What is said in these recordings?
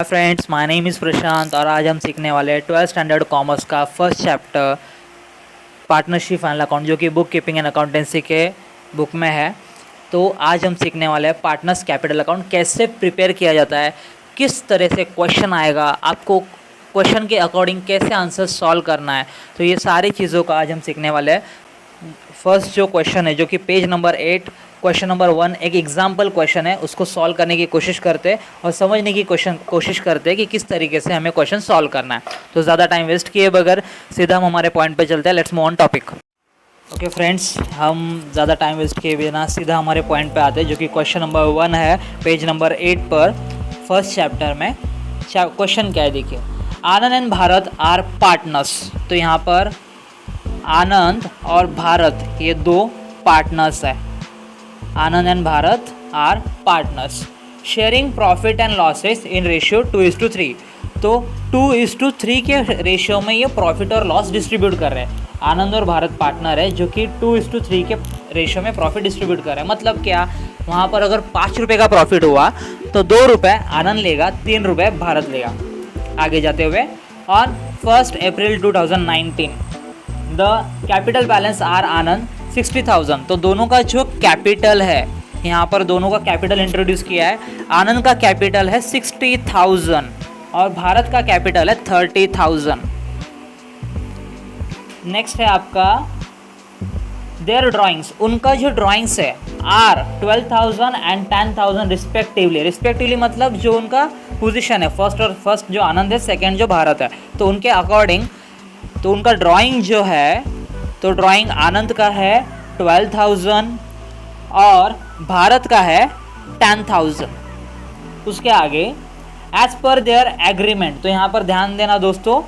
Friends, my name is प्रशांत और आज हम सीखने वाले हैं 12th स्टैंडर्ड कॉमर्स का first chapter partnership final account, जो कि बुक कीपिंग एंड अकाउंटेंसी के बुक में है। तो आज हम सीखने वाले हैं पार्टनर्स कैपिटल अकाउंट कैसे प्रिपेयर किया जाता है, किस तरह से क्वेश्चन आएगा, आपको क्वेश्चन के अकॉर्डिंग कैसे आंसर सॉल्व करना है। तो ये सारी चीज़ों का आज हम सीखने वाले हैं। फर्स्ट जो क्वेश्चन है, जो कि पेज नंबर 8 क्वेश्चन नंबर 1 एक एग्जाम्पल क्वेश्चन है, उसको सॉल्व करने की कोशिश करते हैं और समझने की कोशिश करते हैं कि किस तरीके से हमें क्वेश्चन सॉल्व करना है। तो ज़्यादा टाइम वेस्ट किए बगैर सीधा हम हमारे पॉइंट पे चलते हैं। Let's move on topic. Okay friends, हम ज़्यादा टाइम वेस्ट किए बिना सीधा हमारे पॉइंट पे आते हैं, जो कि क्वेश्चन नंबर 1 है पेज नंबर 8 पर फर्स्ट चैप्टर में। क्वेश्चन क्या है देखिए, आनंद एंड भारत आर पार्टनर्स। तो यहाँ पर आनंद और भारत ये दो पार्टनर्स है। Anand and Bharat are partners sharing profit and losses in ratio 2:3। तो 2:3 के रेशियो में ये प्रॉफिट और लॉस डिस्ट्रीब्यूट कर रहे हैं। आनंद और भारत पार्टनर है जो कि 2:3 के रेशियो में प्रॉफिट डिस्ट्रीब्यूट कर रहे हैं। मतलब क्या, वहाँ पर अगर 5 रुपये का प्रॉफिट हुआ तो 2 रुपये आनंद लेगा, 3 रुपये भारत लेगा। आगे जाते हुए, on 1 April 2019 the capital balance are Anand 60,000। तो दोनों का जो कैपिटल है, यहाँ पर दोनों का कैपिटल इंट्रोड्यूस किया है। आनंद का कैपिटल है 60,000 और भारत का कैपिटल है 30,000। नेक्स्ट है आपका देयर ड्राइंग्स। उनका जो ड्राइंग्स है आर 12,000 एंड 10,000 रिस्पेक्टिवली। रिस्पेक्टिवली मतलब जो उनका पोजीशन है, फर्स्ट जो आनंद है, सेकेंड जो भारत है, तो उनके अकॉर्डिंग तो उनका ड्राइंग जो है, तो ड्राइंग आनंद का है 12,000 और भारत का है 10,000। उसके आगे एज पर देयर एग्रीमेंट। तो यहाँ पर ध्यान देना दोस्तों,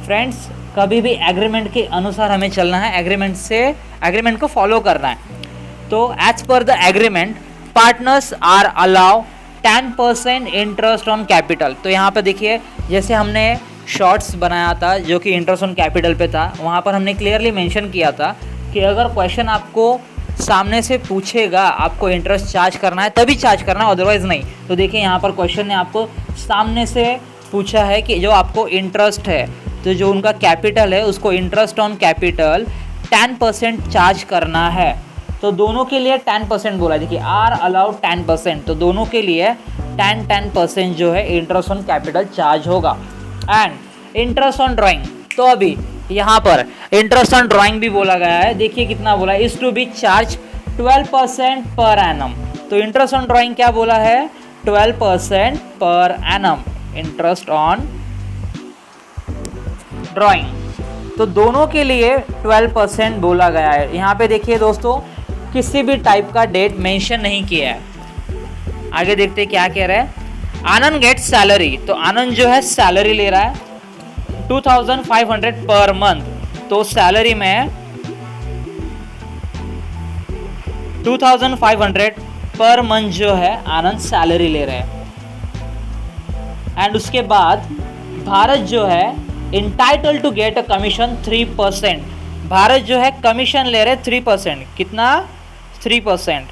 फ्रेंड्स, कभी भी एग्रीमेंट के अनुसार हमें चलना है, एग्रीमेंट को फॉलो करना है। तो as per the agreement partners are allow 10% interest on capital. तो यहाँ पर देखिए, जैसे हमने शॉर्ट्स बनाया था जो कि इंटरेस्ट ऑन कैपिटल पे था, वहाँ पर हमने क्लियरली मेंशन किया था कि अगर क्वेश्चन आपको सामने से पूछेगा आपको इंटरेस्ट चार्ज करना है तभी चार्ज करना, अदरवाइज़ नहीं। तो देखिए यहाँ पर क्वेश्चन ने आपको सामने से पूछा है कि जो आपको इंटरेस्ट है, तो जो उनका कैपिटल है उसको इंटरेस्ट ऑन कैपिटल 10% चार्ज करना है। तो दोनों के लिए 10% बोला। देखिए आर अलाउड 10%, तो दोनों के लिए 10% जो है इंटरेस्ट ऑन कैपिटल चार्ज होगा। एंड इंटरेस्ट ऑन ड्राइंग, तो अभी यहाँ पर इंटरेस्ट ऑन ड्राइंग भी बोला गया है। देखिए कितना बोला, is to be charge 12% per annum. तो इंटरेस्ट ऑन ड्राइंग क्या बोला है, 12% per annum interest on drawing. तो दोनों के लिए 12% बोला गया है। यहाँ पे देखिए दोस्तों, किसी भी टाइप का डेट मेंशन नहीं किया है। आगे देखते हैं क्या कह रहा है। आनंद गेट सैलरी। तो आनंद जो है सैलरी ले रहा है 2,500 पर मंथ। तो सैलरी में 2,500 पर मंथ जो है आनंद सैलरी ले रहे हैं। एंड उसके बाद भारत जो है entitle to get a commission 3%। Bharat जो है कमीशन ले रहे 3%। कितना, 3%।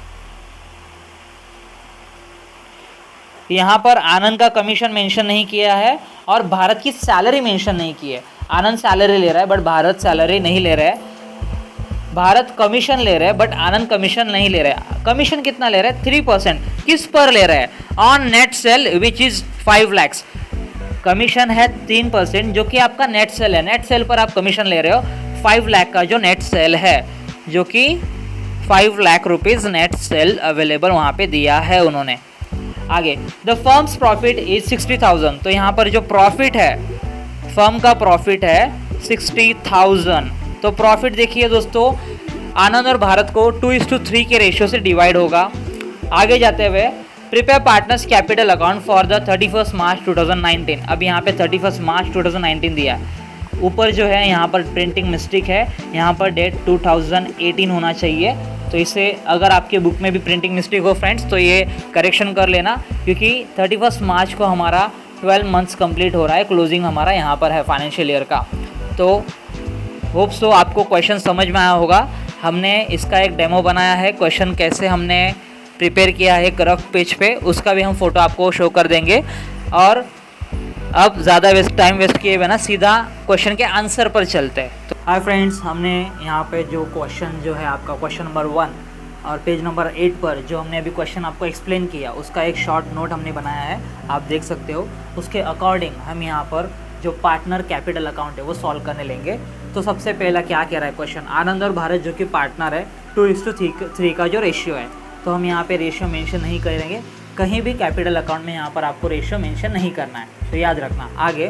यहाँ पर आनंद का कमीशन मेंशन नहीं किया है और भारत की सैलरी मेंशन नहीं की है। आनंद सैलरी ले रहा है बट भारत सैलरी नहीं ले रहा है। भारत कमीशन ले रहा है बट आनंद कमीशन नहीं ले रहा है। कमीशन कितना ले रहा है, 3%। किस पर ले रहा है, on net sale which is 5 lakhs। Commission है 3% जो कि आपका नेट सेल है। नेट सेल पर आप कमीशन ले रहे हो 5 लाख का जो नेट सेल है, जो कि 5 lakh rupees net cell available वहाँ पे दिया है उन्होंने। आगे द फर्म्स प्रॉफिट इज 60,000। तो यहाँ पर जो प्रॉफिट है, फर्म का प्रॉफिट है 60,000। तो प्रॉफिट देखिए दोस्तों, आनंद और भारत को 2:3 के रेशियो से डिवाइड होगा। आगे जाते हुए, prepare partners capital account for the 31 मार्च 2019। अब यहाँ पे 31 मार्च 2019 दिया है। ऊपर जो है यहाँ पर प्रिंटिंग मिस्टेक है, यहाँ पर डेट 2018 होना चाहिए। तो इसे अगर आपके बुक में भी प्रिंटिंग मिस्टेक हो फ्रेंड्स, तो ये करेक्शन कर लेना, क्योंकि 31 मार्च को हमारा 12 मंथ्स कंप्लीट हो रहा है, क्लोजिंग हमारा यहाँ पर है फाइनेंशियल ईयर का। तो होप सो आपको क्वेश्चन समझ में आया होगा। हमने इसका एक डेमो बनाया है, क्वेश्चन कैसे हमने प्रिपेयर किया है एक रफ पेज पे, उसका भी हम फोटो आपको शो कर देंगे। और अब ज़्यादा टाइम वेस्ट किए बिना सीधा क्वेश्चन के आंसर पर चलते हैं। तो हाय फ्रेंड्स, हमने यहाँ पे जो क्वेश्चन जो है आपका क्वेश्चन नंबर 1 और पेज नंबर 8 पर जो हमने अभी क्वेश्चन आपको एक्सप्लेन किया उसका एक शॉर्ट नोट हमने बनाया है, आप देख सकते हो। उसके अकॉर्डिंग हम यहाँ पर जो पार्टनर कैपिटल अकाउंट है वो सॉल्व करने लेंगे। तो सबसे पहला क्या कह रहा है क्वेश्चन, आनंद और भारत जो कि पार्टनर है 2:3 का जो रेशियो है, तो हम यहाँ पे रेशियो मेंशन नहीं करेंगे, कहीं भी कैपिटल अकाउंट में यहाँ पर आपको रेशियो मेंशन नहीं करना है, तो याद रखना। आगे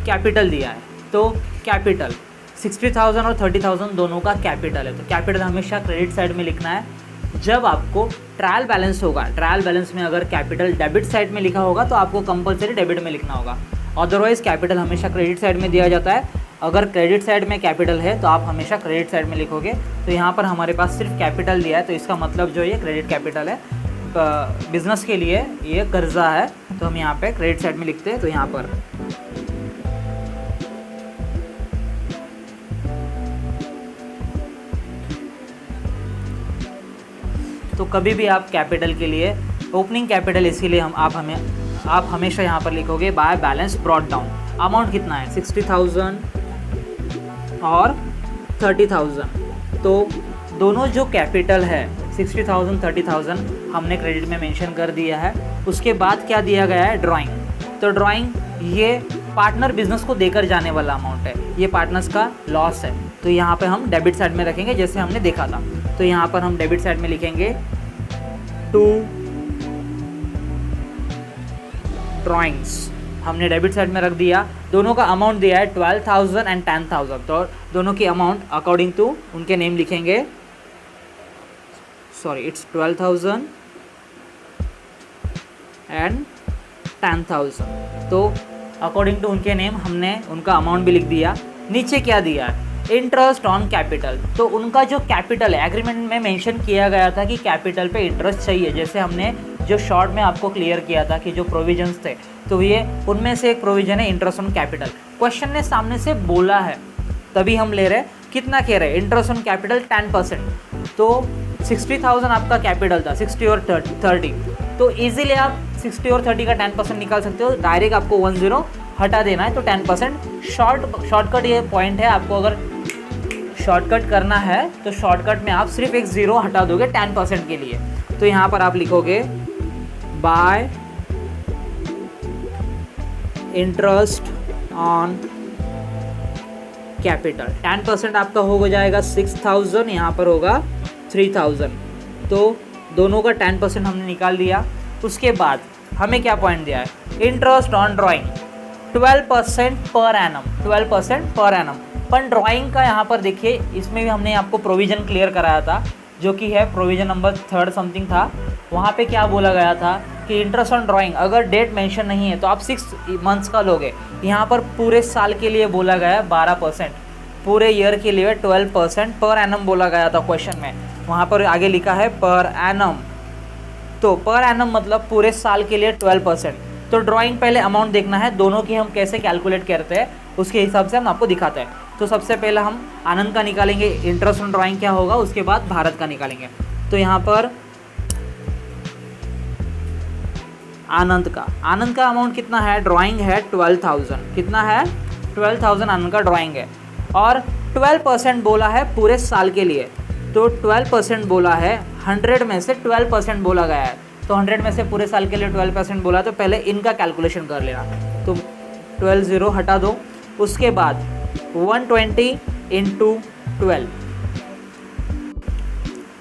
कैपिटल दिया है, तो कैपिटल 60,000 और 30,000 दोनों का कैपिटल है, तो कैपिटल हमेशा क्रेडिट साइड में लिखना है। जब आपको ट्रायल बैलेंस होगा, ट्रायल बैलेंस में अगर कैपिटल डेबिट साइड में लिखा होगा तो आपको कंपलसरी डेबिट में लिखना होगा, अदरवाइज कैपिटल हमेशा क्रेडिट साइड में दिया जाता है। अगर क्रेडिट साइड में कैपिटल है तो आप हमेशा क्रेडिट साइड में लिखोगे। तो यहाँ पर हमारे पास सिर्फ कैपिटल दिया है, तो इसका मतलब जो ये क्रेडिट कैपिटल है, बिजनेस के लिए ये कर्जा है, तो हम यहाँ पे क्रेडिट साइड में लिखते हैं। तो यहाँ पर तो कभी भी आप कैपिटल के लिए ओपनिंग कैपिटल, इसीलिए आप हमेशा यहाँ पर लिखोगे by balance brought down. Amount कितना है 60,000 और 30,000, तो दोनों जो कैपिटल है 60,000 30,000 हमने क्रेडिट में मेंशन कर दिया है। उसके बाद क्या दिया गया है, ड्राइंग। तो ड्राइंग ये पार्टनर बिजनेस को देकर जाने वाला अमाउंट है, ये पार्टनर्स का लॉस है, तो यहाँ पे हम डेबिट साइड में रखेंगे जैसे हमने देखा था। तो यहाँ पर हम डेबिट साइड में लिखेंगे 2 ड्राइंग्स, हमने डेबिट साइड में रख दिया। दोनों का अमाउंट दिया है 12,000 एंड 10,000, तो दोनों की अमाउंट अकॉर्डिंग टू उनके नेम लिखेंगे, सॉरी इट्स 12,000 एंड 10,000, तो अकॉर्डिंग टू उनके नेम हमने उनका अमाउंट भी लिख दिया। नीचे क्या दिया है, इंटरेस्ट ऑन कैपिटल, तो उनका जो कैपिटल है एग्रीमेंट में मेंशन किया गया था कि कैपिटल पे इंटरेस्ट चाहिए, जैसे हमने जो शॉर्ट में आपको क्लियर किया था कि जो प्रोविजंस थे, तो ये उनमें से एक प्रोविजन है इंटरेस्ट ऑन कैपिटल। क्वेश्चन ने सामने से बोला है तभी हम ले रहे हैं, कितना कह रहे हैं, इंटरेस्ट ऑन कैपिटल 10%, तो 60,000 आपका कैपिटल था, 60 और 30, तो इजीली आप 60 और 30 का 10% निकाल सकते हो। डायरेक्ट आपको 10 हटा देना है, तो 10% शॉर्टकट ये पॉइंट है। आपको अगर शॉर्टकट करना है तो शॉर्टकट में आप सिर्फ एक 0 हटा दोगे 10% के लिए। तो यहाँ पर आप लिखोगे बाय इंटरेस्ट ऑन कैपिटल, 10% आपका हो जाएगा 6,000, यहाँ पर होगा 3,000, तो दोनों का 10% हमने निकाल दिया। उसके बाद हमें क्या पॉइंट दिया है, interest on drawing 12% per annum, 12% per annum. पर ड्राइंग का यहाँ पर देखिए, इसमें भी हमने आपको प्रोविज़न क्लियर कराया था, जो कि है प्रोविज़न नंबर 3 समथिंग था। वहाँ पे क्या बोला गया था कि इंटरेस्ट ऑन ड्राइंग अगर डेट मेंशन नहीं है तो आप 6 मंथ्स का लोगे। यहाँ पर पूरे साल के लिए बोला गया है 12%, पूरे ईयर के लिए 12% पर एनम बोला गया था क्वेश्चन में। वहाँ पर आगे लिखा है पर एनम, तो पर एनम मतलब पूरे साल के लिए 12%। तो ड्राइंग पहले अमाउंट देखना है, दोनों की हम कैसे कैलकुलेट करते हैं उसके हिसाब से हम आपको दिखाते हैं। तो सबसे पहले हम आनंद का निकालेंगे, इंटरेस्ट ऑन ड्राइंग क्या होगा, उसके बाद भारत का निकालेंगे। तो यहाँ पर आनंद का अमाउंट कितना है, ड्राइंग है 12,000, कितना है 12,000 आनंद का ड्राइंग है, और 12% बोला है पूरे साल के लिए। तो 12% बोला है, 100 में से 12% बोला गया है, तो 100 में से पूरे साल के लिए 12% बोला, तो पहले इनका कैलकुलेशन कर लेना। तो 12 हटा दो, उसके बाद 120 इंटू 12,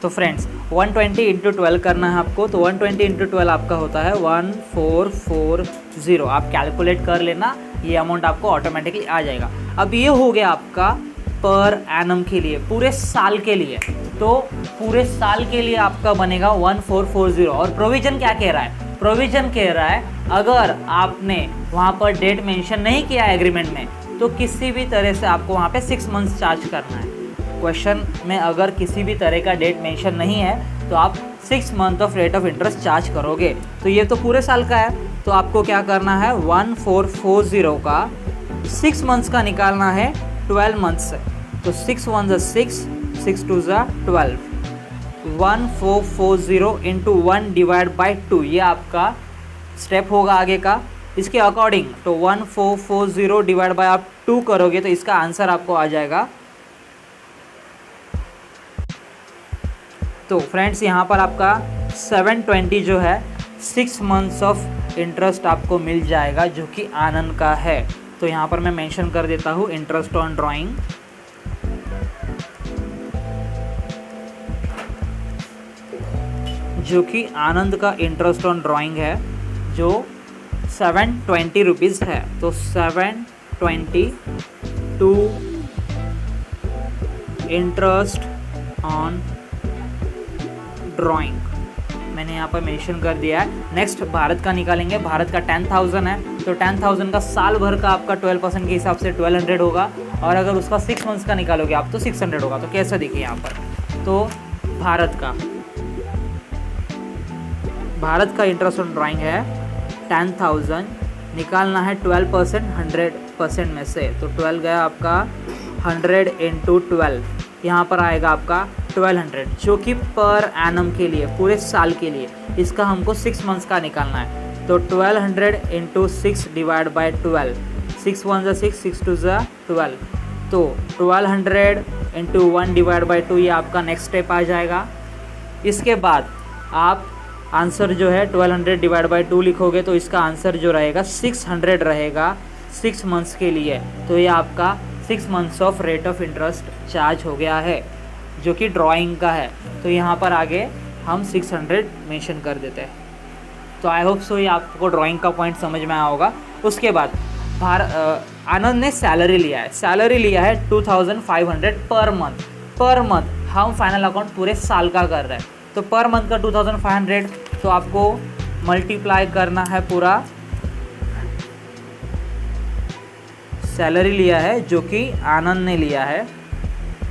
तो फ्रेंड्स 120 इंटू 12 करना है आपको। तो 120 इंटू 12 आपका होता है 1440, आप कैलकुलेट कर लेना, ये अमाउंट आपको ऑटोमेटिकली आ जाएगा। अब ये हो गया आपका पर एनम के लिए, पूरे साल के लिए, तो पूरे साल के लिए आपका बनेगा 1440। और प्रोविज़न क्या कह रहा है, प्रोविज़न कह रहा है अगर आपने वहाँ पर डेट मेंशन नहीं किया एग्रीमेंट में तो किसी भी तरह से आपको वहाँ पे 6 मंथ्स चार्ज करना है। क्वेश्चन में अगर किसी भी तरह का डेट मेंशन नहीं है तो आप 6 month of rate of interest charge करोगे। तो ये तो पूरे साल का है, तो आपको क्या करना है 1440 का 6 मंथ्स का निकालना है 12 मंथ्स से। तो 6 1 ज़ा 6, 6 2 ज़ा 12, 1440 इंटू 1 डिवाइड बाई 2, ये आपका स्टेप होगा आगे का। इसके अकॉर्डिंग तो 1440 डिवाइड बाय आप 2 करोगे तो इसका आंसर आपको आ जाएगा। तो फ्रेंड्स यहाँ पर आपका 720 जो है 6 मंथ्स ऑफ इंटरेस्ट आपको मिल जाएगा, जो कि आनंद का है। तो यहाँ पर मैं मेंशन कर देता हूँ इंटरेस्ट ऑन ड्राइंग। जो कि आनंद का इंटरेस्ट ऑन ड्राइंग है, जो 720 रुपीज़ है। तो 720 टू इंटरेस्ट ऑन ड्राइंग मैंने यहाँ पर मेंशन कर दिया है। नेक्स्ट भारत का निकालेंगे। भारत का 10,000 है, तो 10,000 का साल भर का आपका 12% के हिसाब से 1200 होगा, और अगर उसका 6 मंथ्स का निकालोगे आप तो 600 होगा। तो कैसा देखिए यहाँ पर, तो भारत का इंटरेस्ट ऑन ड्राइंग है 10,000, निकालना है 12% 100% में से। तो 12 गया आपका 100 इंटू 12, यहाँ पर आएगा आपका 1200, जो कि पर एनम के लिए पूरे साल के लिए। इसका हमको 6 मंथ्स का निकालना है। तो 1200 इंटू 6 डिवाइड बाई 12, 6 1 ज़ा 6, 6 2 ज़ा 12। तो 1200 इंटू 1 डिवाइड बाई 2 ये आपका नेक्स्ट स्टेप आ जाएगा। इसके बाद आप आंसर जो है 1200 डिवाइड बाई 2 लिखोगे, तो इसका आंसर जो रहेगा 600 रहेगा 6 मंथ्स के लिए। तो ये आपका 6 months of rate of interest charge हो गया है, जो कि ड्राइंग का है। तो यहाँ पर आगे हम 600 मेंशन कर देते हैं। तो आई होप सो ये आपको ड्राइंग का पॉइंट समझ में आया होगा। उसके बाद आनंद ने सैलरी लिया है। सैलरी लिया है 2500 पर मंथ। हम फाइनल अकाउंट पूरे साल का कर रहे हैं, तो पर मंथ का 2500, तो आपको मल्टीप्लाई करना है पूरा। सैलरी लिया है जो कि आनंद ने लिया है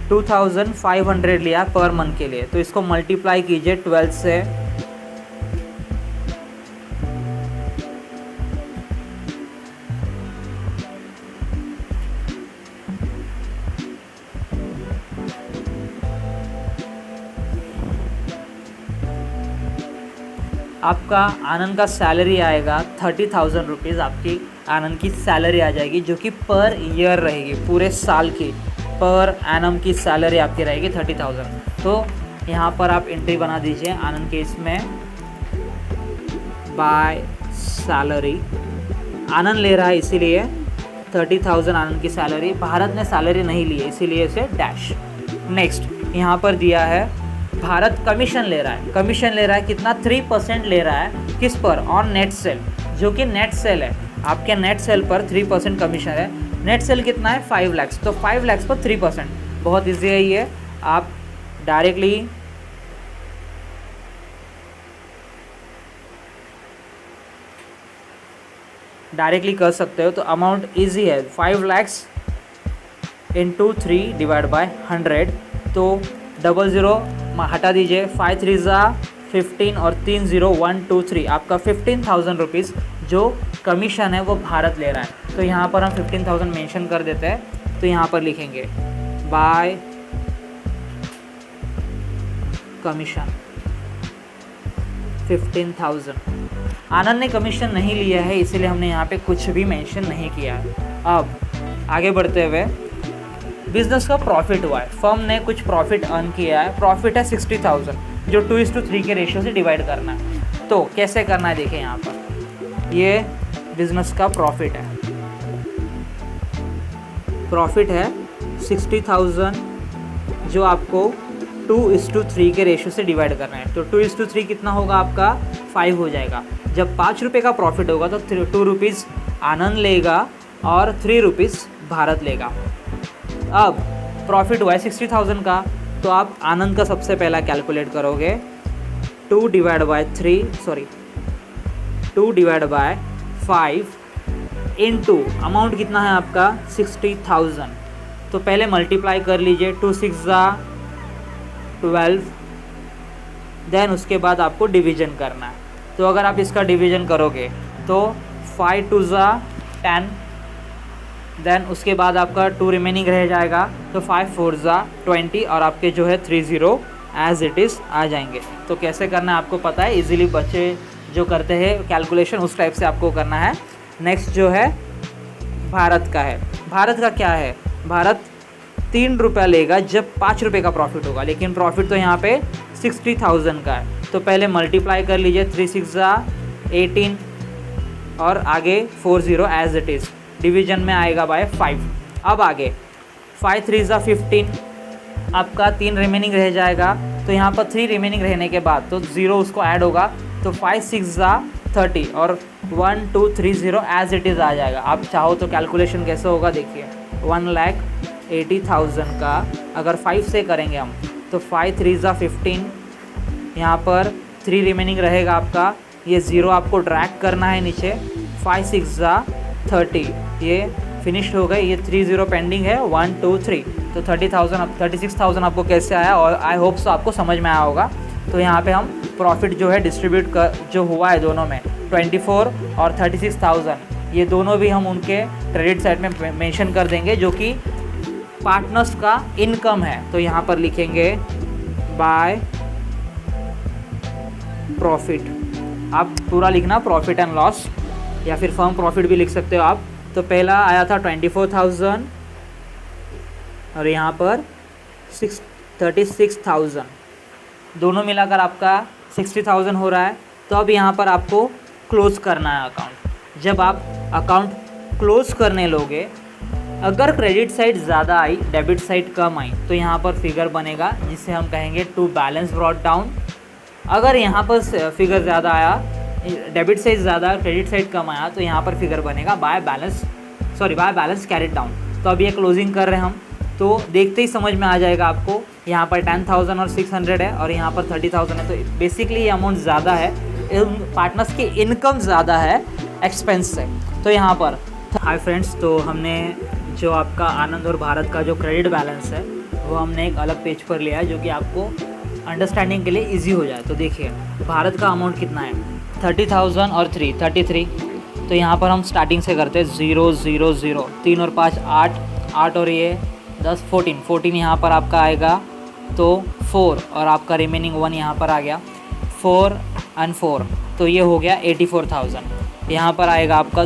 2500 लिया पर मंथ के लिए, तो इसको मल्टीप्लाई कीजिए 12 से। आपका आनंद का सैलरी आएगा 30,000 रुपीज़। आपकी आनंद की सैलरी आ जाएगी, जो कि पर ईयर रहेगी, पूरे साल की पर एनम की सैलरी आपकी रहेगी 30,000। तो यहाँ पर आप एंट्री बना दीजिए आनंद के इसमें, बाय सैलरी। आनंद ले रहा है इसीलिए 30,000 आनंद की सैलरी। भारत ने सैलरी नहीं ली है इसीलिए इसे डैश। नेक्स्ट यहाँ पर दिया है भारत कमीशन ले रहा है। कमीशन ले रहा है कितना, 3% ले रहा है। किस पर, ऑन नेट सेल, जो कि नेट सेल है। आपके नेट सेल पर 3% कमीशन है। नेट सेल कितना है, 5 लाख। तो 5 लाख पर 3%, बहुत ईजी है ये। आप डायरेक्टली कर सकते हो। तो अमाउंट ईजी है, 5 लाख इंटू 3 डिवाइड बाय 100। तो 00 हटा दीजिए, 5 3 ज़ा 15 और 3 0 1 2 3, आपका 15,000 रुपीज़ जो कमीशन है वो भारत ले रहा है। तो यहाँ पर हम 15,000 मेंशन कर देते हैं। तो यहाँ पर लिखेंगे बाय कमीशन 15,000। आनंद ने कमीशन नहीं लिया है इसीलिए हमने यहाँ पे कुछ भी मेंशन नहीं किया है। अब आगे बढ़ते हुए बिजनेस का प्रॉफिट हुआ है, फर्म ने कुछ प्रॉफिट अर्न किया है। प्रॉफिट है 60,000, जो 2:3 के रेशियो से डिवाइड करना है। तो कैसे करना है देखिए, यहाँ पर ये बिजनेस का प्रॉफिट है। प्रॉफिट है 60,000, जो आपको 2:3 के रेशियो से डिवाइड करना है। तो 2:3 कितना होगा आपका, 5 हो जाएगा। जब 5 रुपये का प्रॉफिट होगा तो 2 रुपीज़ आनंद लेगा और 3 रुपीज़ भारत लेगा। अब प्रॉफिट हुआ है 60,000 का, तो आप आनंद का सबसे पहला कैलकुलेट करोगे 2 डिवाइड बाय 5 इंटू अमाउंट कितना है आपका 60,000। तो पहले मल्टीप्लाई कर लीजिए, 2 6 ज़ा 12, देन उसके बाद आपको डिवीजन करना है। तो अगर आप इसका डिवीजन करोगे तो 5 2 ज़ा 10, देन उसके बाद आपका 2 रिमेनिंग रह जाएगा। तो 5 4 ज़ा 20, और आपके जो है 30 एज इट इज़ आ जाएंगे। तो कैसे करना है आपको पता है, इजीली बच्चे जो करते हैं कैलकुलेशन उस टाइप से आपको करना है। नेक्स्ट जो है भारत का है। भारत का क्या है, भारत 3 रुपया लेगा जब 5 रुपये का प्रॉफिट होगा, लेकिन प्रॉफिट तो यहाँ पे 60,000 का है। तो पहले मल्टीप्लाई कर लीजिए, 3 6 18 और आगे 40 एज इट इज़, डिवीजन में आएगा बाय 5। अब आगे 5 3 15, आपका 3 रिमेनिंग रह जाएगा। तो यहाँ पर 3 रिमेनिंग रहने के बाद तो 0 उसको ऐड होगा, तो 5 6 30 और 1 2 3 0 एज इट इज़ आ जाएगा। आप चाहो तो कैलकुलेशन कैसे होगा देखिए, 1,80,000 का अगर 5 से करेंगे हम तो 5 3 15, यहाँ पर 3 रिमेनिंग रहेगा आपका, ये 0 आपको ड्रैग करना है नीचे, 5 6 30, ये फिनिश्ड हो गए, ये 3 0 पेंडिंग है, 1 2 3, तो 30,000 अब 36,000 आपको कैसे आया, और आई होप सो आपको समझ में आया होगा। तो यहाँ पे हम प्रॉफिट जो है डिस्ट्रीब्यूट कर जो हुआ है दोनों में, 24 और 36,000, ये दोनों भी हम उनके क्रेडिट साइड में मेंशन कर देंगे, जो कि पार्टनर्स का इनकम है। तो यहाँ पर लिखेंगे बाय प्रॉफिट, आप पूरा लिखना प्रॉफिट एंड लॉस, या फिर फर्म प्रॉफिट भी लिख सकते हो आप। तो पहला आया था 24,000 और यहाँ पर 36,000, दोनों मिलाकर आपका 60,000 हो रहा है। तो अब यहाँ पर आपको क्लोज करना है अकाउंट। जब आप अकाउंट क्लोज करने लोगे, अगर क्रेडिट साइड ज़्यादा आई, डेबिट साइड कम आई, तो यहाँ पर फिगर बनेगा जिसे हम कहेंगे टू बैलेंस ब्रॉट डाउन। अगर यहाँ पर फिगर ज़्यादा आया, डेबिट साइड ज़्यादा, क्रेडिट साइड कम आया, तो यहाँ पर फिगर बनेगा बाय बैलेंस कैरिड डाउन। तो अब ये क्लोजिंग कर रहे हैं हम, तो देखते ही समझ में आ जाएगा आपको, यहाँ पर 10,000 और 600 है और यहाँ पर 30,000 है। तो बेसिकली ये अमाउंट ज़्यादा है, पार्टनर्स की इनकम ज़्यादा है एक्सपेंस से। तो यहाँ पर हाय फ्रेंड्स, तो हमने जो आपका आनंद और भारत का जो क्रेडिट बैलेंस है वो हमने एक अलग पेज पर लिया है, जो कि आपको अंडरस्टैंडिंग के लिए इजी हो जाए। तो देखिए भारत का अमाउंट कितना है, 30,000 और 3 33। तो यहाँ पर हम स्टार्टिंग से करते हैं 0 0 0, 3 और 5 8 8 और ये 10 14 यहाँ पर आपका आएगा, तो 4 और आपका रिमेनिंग 1 यहाँ पर आ गया, 4 and 4, तो ये हो गया 84,000। यहाँ पर आएगा आपका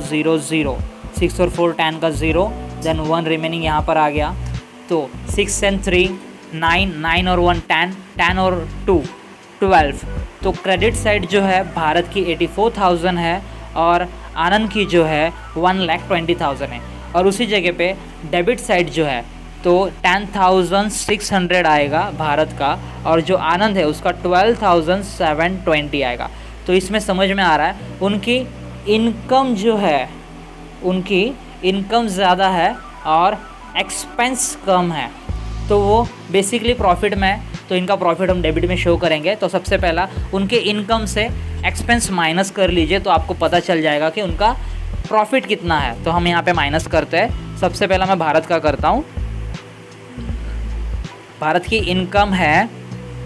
0 0, 6 और 4 10 का 0, देन 1 रिमेनिंग यहाँ पर आ गया, तो 6 and 3 9, 9 और 1 10, 10 और 2 12। तो क्रेडिट साइड जो है भारत की 84,000 है और आनंद की जो है 1,20,000 है। और उसी जगह पे डेबिट साइड जो है तो 10,600 आएगा भारत का, और जो आनंद है उसका 12,720 आएगा। तो इसमें समझ में आ रहा है उनकी इनकम जो है, उनकी इनकम ज़्यादा है और एक्सपेंस कम है। तो वो बेसिकली प्रॉफिट में, तो इनका प्रॉफिट हम डेबिट में शो करेंगे। तो सबसे पहला उनके इनकम से एक्सपेंस माइनस कर लीजिए, तो आपको पता चल जाएगा कि उनका प्रॉफिट कितना है। तो हम यहाँ पे माइनस करते हैं। सबसे पहला मैं भारत का करता हूँ। भारत की इनकम है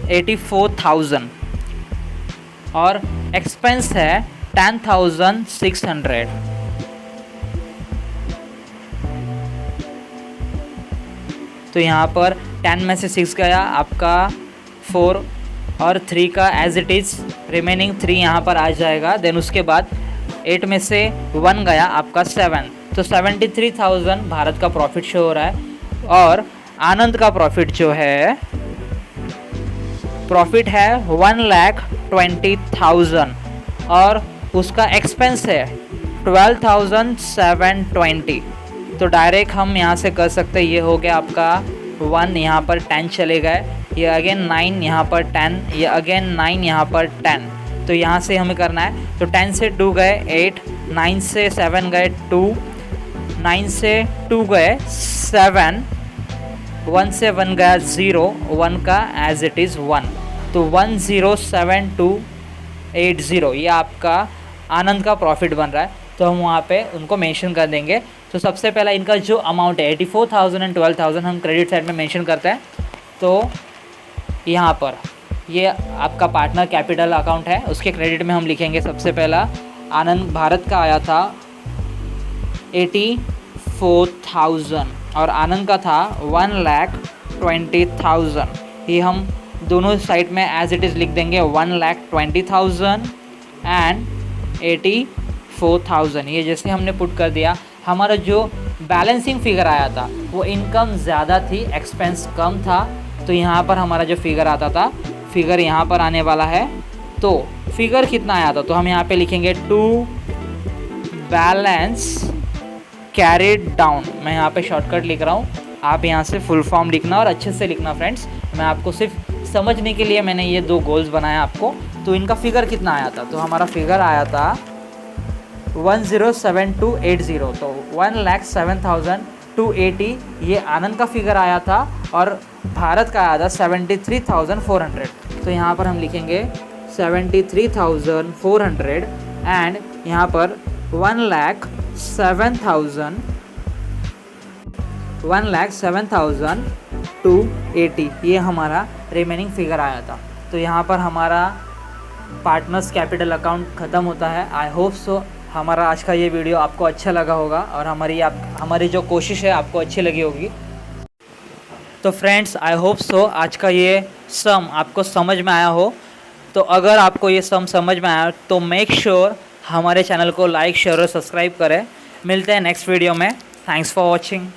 84,000 और एक्सपेंस है 10,600। तो यहाँ पर 10 में से 6 गया आपका 4 और 3 का एज इट इज़ रिमेनिंग 3 यहाँ पर आ जाएगा। देन उसके बाद 8 में से 1 गया आपका 7, तो 73,000 भारत का प्रॉफिट शो हो रहा है। और आनंद का प्रॉफिट जो है, प्रॉफिट है 1,20,000 और उसका एक्सपेंस है 12,720। तो डायरेक्ट हम यहाँ से कर सकते हैं, ये हो गया आपका 1, यहाँ पर 10 चले गए, ये अगेन 9 यहाँ पर 10, ये अगेन 9 यहाँ पर 10। तो यहाँ से हमें करना है, तो 10 से 2 गए 8, 9 से 7 गए 2, 9 से 2 गए 7, 1 से 1 गया 0, 1 का एज इट इज़ 1, तो 107280 ये आपका आनंद का प्रॉफिट बन रहा है। तो हम वहाँ पे उनको मेंशन कर देंगे। तो सबसे पहला इनका जो अमाउंट है 84,000 एंड 12,000 हम क्रेडिट साइड में मेंशन करते हैं। तो यहाँ पर ये आपका पार्टनर कैपिटल अकाउंट है, उसके क्रेडिट में हम लिखेंगे सबसे पहला आनंद भारत का आया था 84,000 और आनंद का था 1,20,000। ये हम दोनों साइड में एज इट इज़ लिख देंगे 1,20,000 एंड 4000। ये जैसे हमने पुट कर दिया, हमारा जो बैलेंसिंग फिगर आया था वो इनकम ज़्यादा थी, एक्सपेंस कम था, तो यहाँ पर हमारा जो फिगर आता था, फिगर यहाँ पर आने वाला है। तो फिगर कितना आया था, तो हम यहाँ पे लिखेंगे टू बैलेंस कैरिड डाउन। मैं यहाँ पे शॉर्टकट लिख रहा हूँ, आप यहाँ से फुल फॉर्म लिखना और अच्छे से लिखना फ्रेंड्स। मैं आपको सिर्फ समझने के लिए मैंने ये 2 गोल्स बनाया आपको। तो इनका फिगर कितना आया था, तो हमारा फिगर आया था 107280, तो 1,07,280 ये आनंद का फिगर आया था और भारत का आया था 73,400। तो यहाँ पर हम लिखेंगे 73,400 एंड यहाँ पर 1,07,280 ये हमारा रिमेनिंग फिगर आया था। तो यहाँ पर हमारा पार्टनर्स कैपिटल अकाउंट ख़त्म होता है। आई होप सो हमारा आज का ये वीडियो आपको अच्छा लगा होगा और हमारी जो कोशिश है आपको अच्छी लगी होगी। तो फ्रेंड्स आई होप सो आज का ये सम आपको समझ में आया हो। तो अगर आपको ये सम समझ में आया तो मेक श्योर हमारे चैनल को लाइक शेयर और सब्सक्राइब करें। मिलते हैं नेक्स्ट वीडियो में। Thanks for watching.